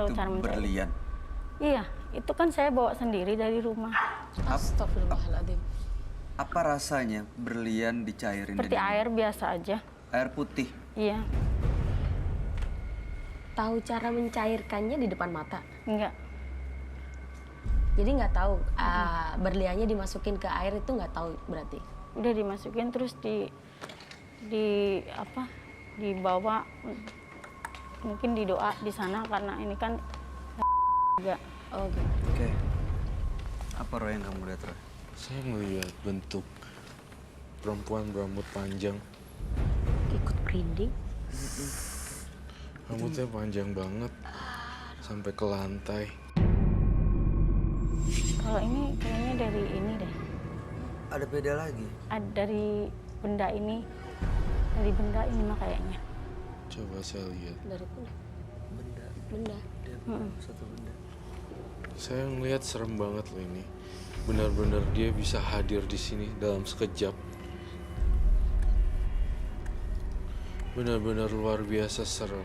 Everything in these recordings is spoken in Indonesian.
tahu Itu cara mencari. berlian. Iya, itu kan saya bawa sendiri dari rumah. Astagfirullahaladzim. Apa rasanya berlian dicairin Seperti dengan air biasa aja. air putih? Iya, Tahu cara mencairkannya di depan mata? enggak. Jadi nggak tahu berliannya dimasukin ke air itu nggak tahu berarti? Udah dimasukin terus di apa? Dibawa, mungkin didoa di sana karena ini kan juga. Oh gitu. Oke. Apa Roy yang kamu lihat, Roy? Saya melihat bentuk perempuan berambut panjang. Ikut merinding. Rambutnya panjang banget sampai ke lantai. Kalau ini kayaknya dari ini deh. Ada beda lagi. Ada dari benda ini. Dari benda ini mah kayaknya. Coba saya lihat. Dari mana? Benda. Benda. Dia satu benda. Saya ngelihat serem banget loh ini. Benar-benar dia bisa hadir di sini dalam sekejap. Benar-benar luar biasa serem.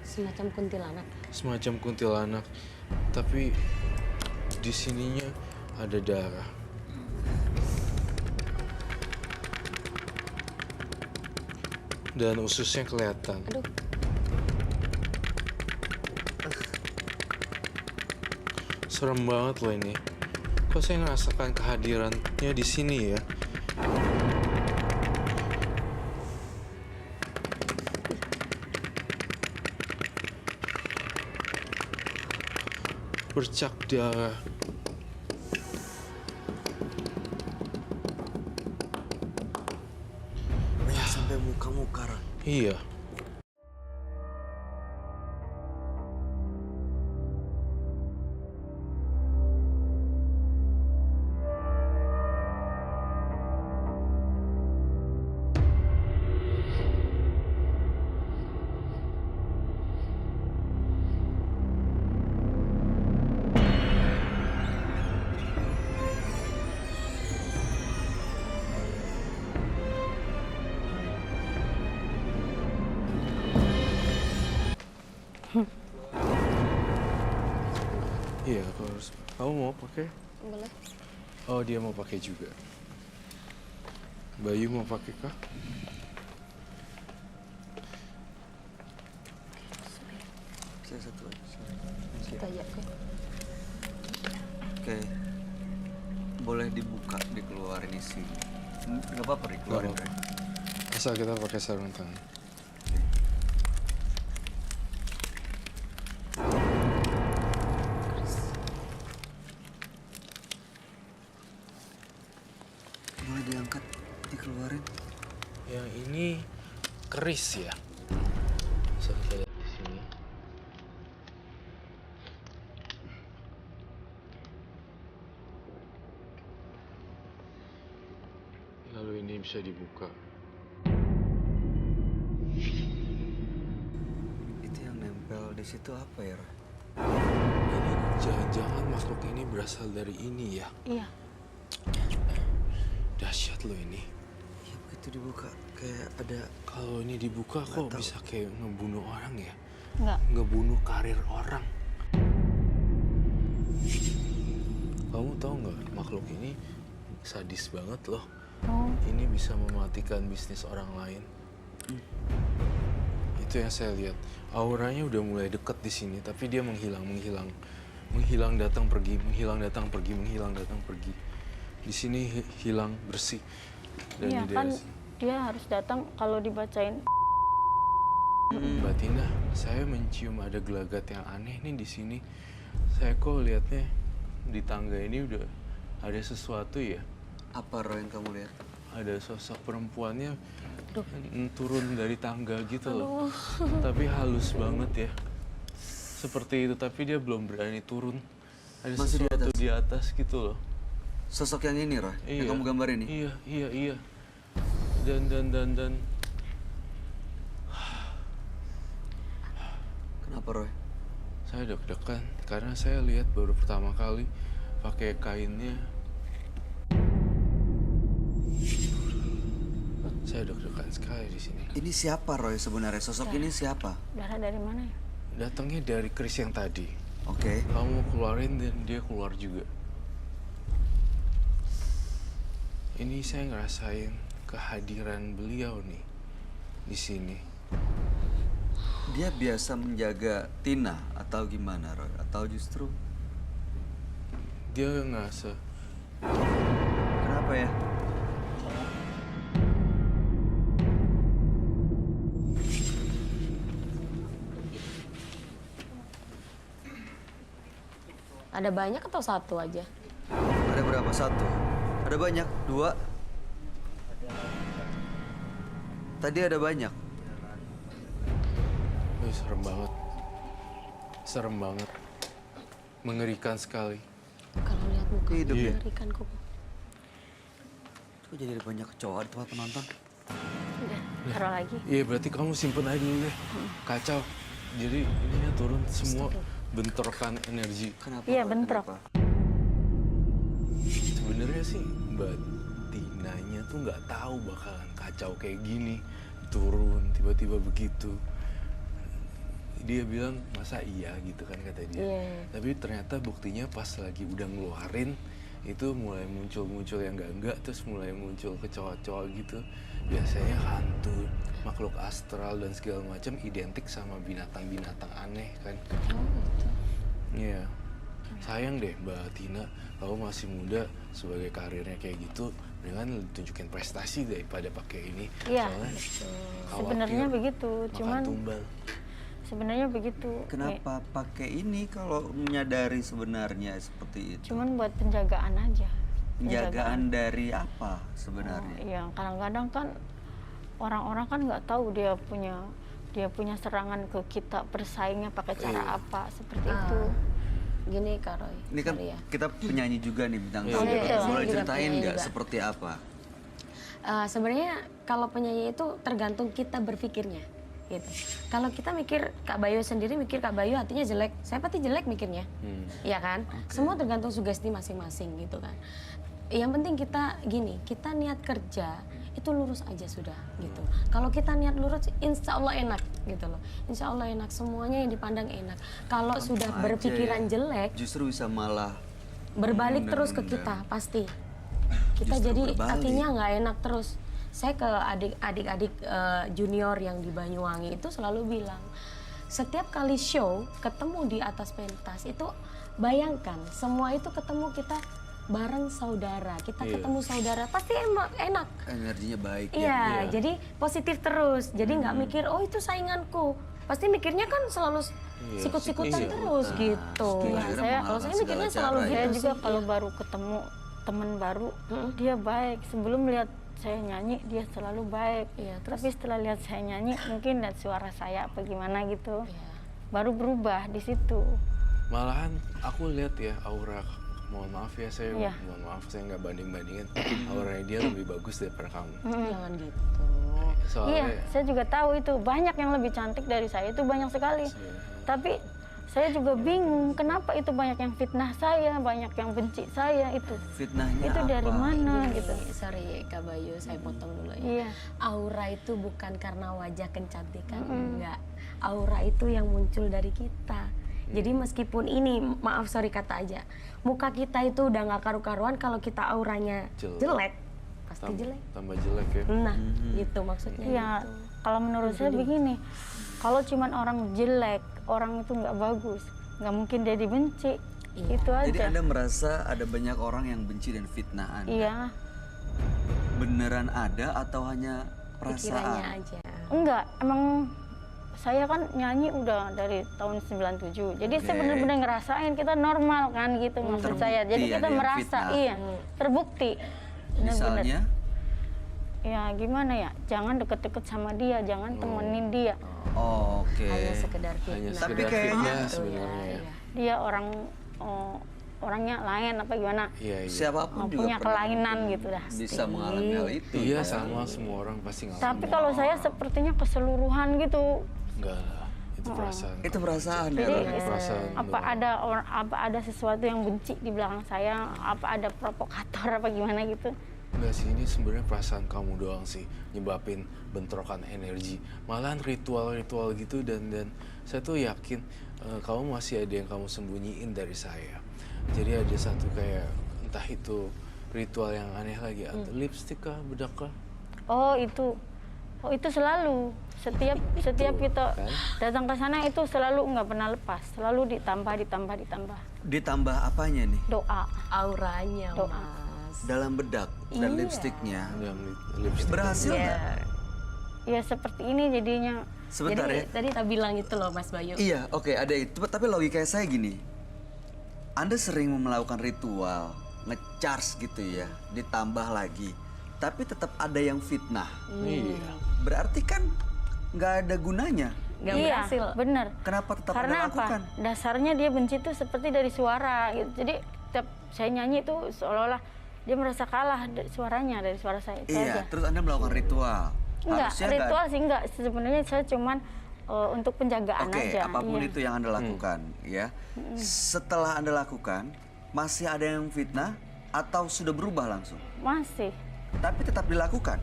Semacam kuntilanak. Semacam kuntilanak, tapi di sininya ada darah. Dan ususnya kelihatan. Aduh. Serem banget loh ini. Kok saya ngerasakan kehadirannya di sini ya? Bercak darah. Banyak sampai muka-muka, Roy. Iya. Iya, aku harus. Kamu mau pakai? Boleh. Oh, dia mau pakai juga. Bayu mau pakai kah? Saya satu aja. Kita ya, oke. Oke. Boleh dibuka, dikeluarin isi. Nggak apa-apa dikeluarin, Nggak Roy. Asal kita pakai sarung tangan. Boleh diangkat, dikeluarin. Yang ini keris ya. Bisa kita lihat di sini. Lalu ini bisa dibuka. Itu yang nempel di situ apa ya, Roy? Ini jangan-jangan makhluk ini berasal dari ini ya. Iya, Dahsyat loh ini. Ya begitu dibuka, kayak ada... Kalau ini dibuka kok tahu. bisa kayak ngebunuh orang ya? enggak. Ngebunuh karir orang. Kamu tahu nggak makhluk ini sadis banget loh. Oh, Ini bisa mematikan bisnis orang lain. Itu yang saya lihat. Auranya udah mulai dekat di sini, tapi dia menghilang, datang pergi, menghilang, datang pergi, menghilang, datang pergi. Di sini hilang bersih. Dan iya di kan daerah dia harus datang kalau dibacain. Mbak Tina, saya mencium ada gelagat yang aneh nih di sini. Saya kok lihatnya di tangga ini udah ada sesuatu ya. Apa, Roy, yang kamu lihat? Ada sosok perempuannya turun dari tangga gitu loh. Tapi halus banget ya. Seperti itu, tapi dia belum berani turun. Ada Masih di sesuatu atas? di atas gitu loh. Sosok yang ini, Roy? Yang kamu gambar ini? Iya. Dan. Kenapa, Roy? Saya deg-degan karena saya lihat baru pertama kali pakai kainnya. Saya deg-degan sekali di sini. Ini siapa, Roy, sebenarnya? Sosok ini siapa? Darah dari mana ya? datangnya dari Chris yang tadi. Oke. Kamu keluarin dan dia keluar juga. Ini saya ngerasain kehadiran beliau nih di sini. Dia biasa menjaga Tina atau gimana, Roy? Atau justru Dia ngerasa kenapa ya? Ada banyak atau satu aja? Ada berapa? Satu? Ada banyak? Dua? Tadi ada banyak. serem banget. Serem banget. Mengerikan sekali. Kalau lihat muka Hidup ya? mengerikan kok. Kok jadi ada banyak kecoa di tempat penonton? Udah, taruh lagi. Iya berarti kamu simpen aja dulu deh. Kacau. Jadi ininya turun semua bentrokan energi. Kenapa? Iya, Roy? bentrok. Kenapa? Sebenarnya sih Mbak Tinanya tuh nggak tahu bakalan kacau kayak gini. Turun tiba-tiba begitu. Dia bilang masa iya gitu kan kata dia. Iya. Tapi ternyata buktinya pas lagi udah ngeluarin itu mulai muncul yang enggak terus mulai muncul kecoa-coa gitu. Biasanya hantu, makhluk astral dan segala macam identik sama binatang-binatang aneh kan. Oh gitu. Iya. Sayang deh Mbak Tina, kamu masih muda sebagai karirnya kayak gitu, dengan tunjukin prestasi daripada pakai ini. Iya. Soalnya Sebenarnya khawatir begitu, makan cuman tumbal. sebenarnya begitu. Kenapa pakai ini kalau menyadari sebenarnya seperti itu? Cuman buat penjagaan aja. Penjagaan dari apa Oh, sebenarnya? iya, kadang-kadang kan orang-orang kan nggak tahu dia punya serangan ke kita, bersaingnya pakai cara Iya. apa seperti itu. Gini Kak Roy. Ini kan sorry ya. kita penyanyi juga nih bintang Iya, tamu. iya, iya. Boleh Saya juga ceritain penyanyi nggak juga. seperti apa? Sebenarnya kalau penyanyi itu tergantung kita berpikirnya gitu. Kalau kita mikir Kak Bayu sendiri mikir Kak Bayu hatinya jelek, saya pasti jelek mikirnya. Iya kan? Semua tergantung sugesti masing-masing gitu kan. Yang penting kita gini, kita niat kerja itu lurus aja sudah gitu. Kalau kita niat lurus, insya Allah enak gitu loh. Insya Allah enak, semuanya yang dipandang enak. Kalau sudah Aja berpikiran ya. jelek, Justru bisa malah berbalik terus ke menunda-nunda. kita pasti. Kita Justru jadi berbalik. hatinya nggak enak terus. Saya ke adik-adik junior yang di Banyuwangi itu selalu bilang, setiap kali show ketemu di atas pentas itu bayangkan semua itu ketemu kita bareng saudara, kita Iya. ketemu saudara pasti enak. energinya baik ya. Iya, Iya. jadi positif terus. Jadi nggak mikir, oh itu sainganku. Pasti mikirnya kan selalu Iya, sikut-sikutan iya. terus gitu. Setuju. Ya, Akhirnya Kalau saya mengalahkan mikirnya segala selalu cara Saya ya. gitu juga sih, kalau iya. baru ketemu teman baru, dia baik. Sebelum lihat saya nyanyi, dia selalu baik. Iya, terus? Tapi setelah lihat saya nyanyi, mungkin lihat suara saya apa gimana gitu, Iya. baru berubah di situ. Malahan aku lihat ya aura, mohon maaf ya saya, Iya. mohon maaf saya nggak banding-bandingin, auranya dia lebih bagus daripada kamu. Jangan gitu. Soalnya Iya, saya juga tahu itu banyak yang lebih cantik dari saya, itu banyak sekali. Tapi saya juga bingung kenapa itu banyak yang fitnah saya, banyak yang benci saya itu. Fitnahnya Itu dari apa? mana Gini, gitu? sorry Kak Bayu, saya potong dulu ya. Iya. Aura itu bukan karena wajah kecantikan, enggak. Aura itu yang muncul dari kita. Jadi meskipun ini, maaf sorry kata aja, muka kita itu udah nggak karu-karuan, kalau kita auranya jelek, pasti jelek. tambah jelek ya. Nah, gitu maksudnya. Iya, gitu. kalau menurut saya begini, kalau cuman orang jelek, orang itu nggak bagus, nggak mungkin dia dibenci. Itu Jadi aja. Anda merasa ada banyak orang yang benci dan fitnah Anda? Iya, Beneran ada atau hanya Pikirannya perasaan? aja. enggak, emang saya kan nyanyi udah dari tahun 97. Jadi saya Oke. bener-bener ngerasain kita normal kan gitu maksud saya. Terbukti Jadi ada kita yang merasa, fitnah. iya, terbukti. Bener-bener. Misalnya? Ya gimana ya, jangan deket-deket sama dia, jangan temenin dia. Oh, oke. Hanya sekedar Hanya fitnah. Tapi sekedar kayaknya- fitnah Gitu sebenarnya ya. iya. Dia orangnya lain apa gimana? Iya, iya. Siapapun juga Punya pernah kelainan gitu dah. bisa mengalami hal itu. Iya sama semua orang pasti ngalamin. Tapi kalau saya sepertinya keseluruhan gitu. Enggak lah, itu perasaan. Itu perasaan ya. Jadi Roy? perasaan apa ada sesuatu yang benci di belakang saya, apa ada provokator apa gimana gitu. Enggak sih, ini sebenarnya perasaan kamu doang sih nyebabin bentrokan energi. Malahan ritual-ritual gitu dan saya tuh yakin kamu masih ada yang kamu sembunyiin dari saya. Jadi ada satu kayak entah itu ritual yang aneh lagi, atau lipstick kah, bedak kah? Oh itu selalu setiap kita kan? datang ke sana itu selalu nggak pernah lepas, selalu ditambah. Ditambah apanya nih? Doa. Auranya, Doa. Mas. Dalam bedak dan lipstiknya. Yang lipstick. Berhasil nggak? Ya seperti ini jadinya. Sebentar Jadi ya. tadi tak bilang itu loh Mas Bayu. Iya, oke, ada itu. Tapi logika saya gini. Anda sering melakukan ritual, nge-charge gitu ya, ditambah lagi. Tapi tetap ada yang fitnah. Iya. Berarti kan nggak ada gunanya. Nggak Iya, berhasil. bener. Kenapa tetap Karena Anda apa? lakukan? Dasarnya dia benci itu seperti dari suara gitu. Jadi tiap saya nyanyi itu seolah-olah dia merasa kalah dari suaranya, dari suara saya. Itu Iya, aja. terus Anda melakukan ritual. Enggak, Harusnya nggak- ritual sih enggak. Sebenarnya saya cuman untuk penjagaan Oke, aja. apapun Iya. itu yang Anda lakukan, ya. Setelah Anda lakukan, masih ada yang fitnah atau sudah berubah langsung? Masih. Tapi tetap dilakukan.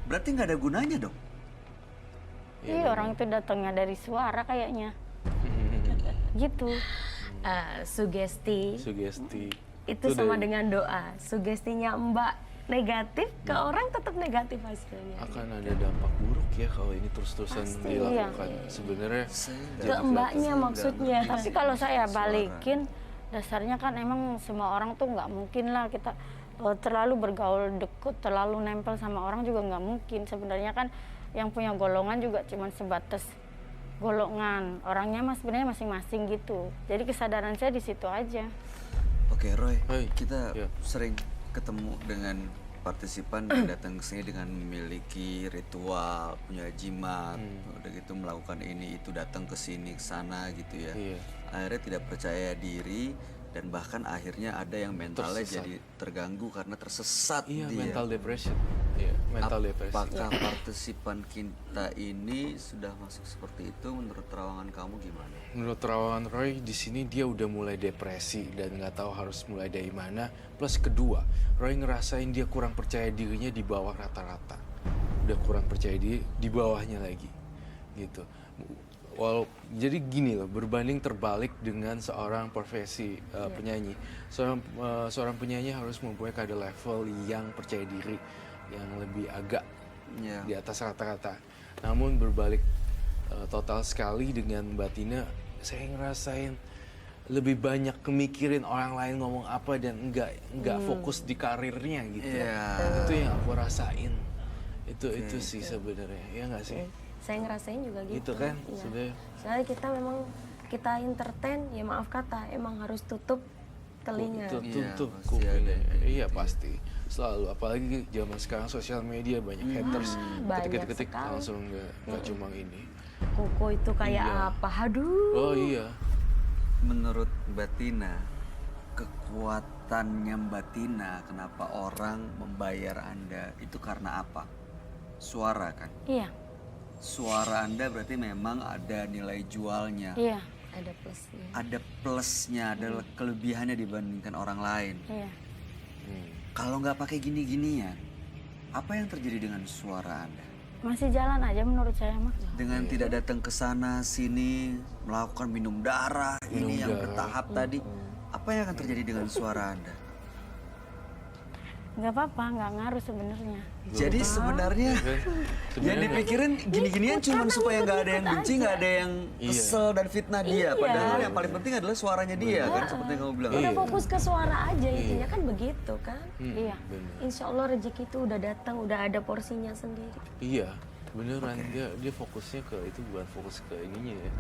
Berarti nggak ada gunanya dong. Iya, orang itu datangnya dari suara kayaknya. Gitu. Sugesti Sugesti. itu sama dengan doa. Sugestinya Mbak negatif, ke orang tetap negatif hasilnya. Akan ada dampak buruk ya kalau ini terus-terusan Pasti, dilakukan. Sebenarnya Ke Mbaknya maksudnya. Tapi kalau saya balikin, dasarnya kan emang semua orang tuh nggak mungkin lah kita terlalu bergaul deket, terlalu nempel sama orang juga nggak mungkin. Sebenarnya kan yang punya golongan juga cuma sebatas golongan. Orangnya mas sebenarnya masing-masing gitu. Jadi kesadaran saya di situ aja. Oke, Roy, Hai. kita Ya. sering ketemu dengan partisipan yang datang ke sini dengan memiliki ritual, punya jimat, udah gitu melakukan ini itu, datang ke sini ke sana gitu ya. Iya. Akhirnya tidak percaya diri dan bahkan akhirnya ada yang mentalnya Tersesat. jadi terganggu karena tersesat iya, dia. mental depression. Iya, mental depression. Apakah partisipan kita ini sudah masuk seperti itu? Menurut terawangan kamu gimana? Menurut terawangan Roy, di sini dia udah mulai depresi dan nggak tahu harus mulai dari mana. Plus kedua, Roy ngerasain dia kurang percaya dirinya di bawah rata-rata. Udah kurang percaya diri di bawahnya lagi, gitu. Jadi gini loh, berbanding terbalik dengan seorang profesi penyanyi. Seorang penyanyi harus mempunyai kadar level yang percaya diri, yang lebih agak Ya. di atas rata-rata. Namun berbalik total sekali dengan Mbak Tina, saya ngerasain lebih banyak kemikirin orang lain ngomong apa dan enggak fokus di karirnya gitu. Iya. Itu yang aku rasain. Itu sih sebenarnya, ya nggak sih? Saya ngerasain juga gitu. Gitu kan, Iya. sudah. Soalnya kita memang kita entertain, ya maaf kata, emang harus tutup telinga. Tutup pasti kupingnya. ada. Iya pasti, selalu. Apalagi zaman sekarang sosial media banyak haters. banyak Ketik-ketik sekali. langsung nggak cuma ini. Koko itu kayak Iya. apa? Aduh. Oh iya. Menurut Mbak Tina, kekuatannya Mbak Tina, kenapa orang membayar Anda itu karena apa? Suara kan? Iya, Suara Anda berarti memang ada nilai jualnya. iya, Ada plusnya. Ada plusnya, ada kelebihannya dibandingkan orang lain. iya. Kalau nggak pakai gini-ginian, apa yang terjadi dengan suara Anda? Masih jalan aja menurut saya mah. Dengan tidak datang ke sana sini, melakukan minum darah, ini yang darah. bertahap tadi, apa yang akan terjadi dengan suara Anda? Nggak apa-apa, nggak ngaruh sebenarnya. Jadi sebenarnya Kan? yang Sebenarnya dipikirin gini-ginian cuma supaya nggak ada yang benci, nggak ada yang kesel dan fitnah dia. Padahal yang paling penting adalah suaranya dia kan, seperti yang kamu bilang. Udah fokus ke suara aja, intinya kan begitu kan. Iya. bener. Insya Allah rezeki itu udah datang, udah ada porsinya sendiri. Iya, beneran dia fokusnya ke itu, bukan fokus ke ininya ya.